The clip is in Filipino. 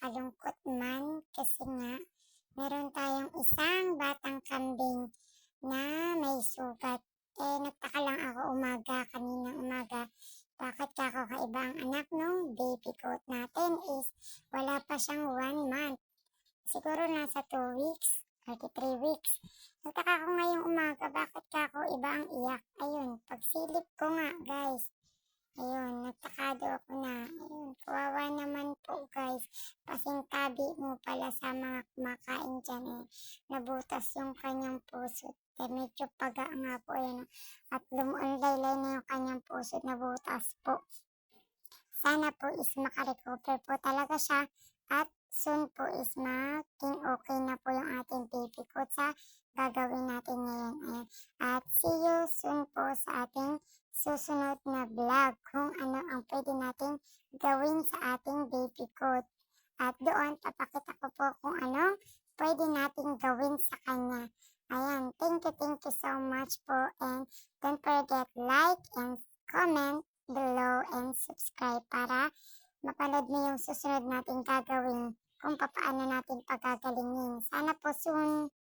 nakakalungkot man kasi nga meron tayong isang batang kambing na may sugat. Nagtaka lang ako kaninang umaga, bakit kakakaiba ang anak nung baby goat natin is wala pa siyang 1 month. Siguro nasa 2 weeks or 3 weeks. Nagtaka ko ngayong umaga, bakit kako iba ang iyak. Ayun, pagsilip ko nga guys, ayun, nagtakado ako na. Ayun, kawawa naman po guys. Pasingkabi mo pala sa mga kumakain dyan nabutas yung kanyang puso. Medyo paga nga po yan. At lumuunlaylay na yung kanyang puso, nabutas po. Sana po is makarecover po talaga siya at soon po is maging okay na po yung ating baby coat sa gagawin natin ngayon. Ayan. At see you soon po sa ating susunod na vlog kung ano ang pwede natin gawin sa ating baby coat. At doon, papakita ko po kung ano pwede natin gawin sa kanya. Ayan, thank you so much po. And don't forget like and comment below and subscribe para mapanood mo yung susunod natin gagawin kung paano natin pagagalingin. Sana po soon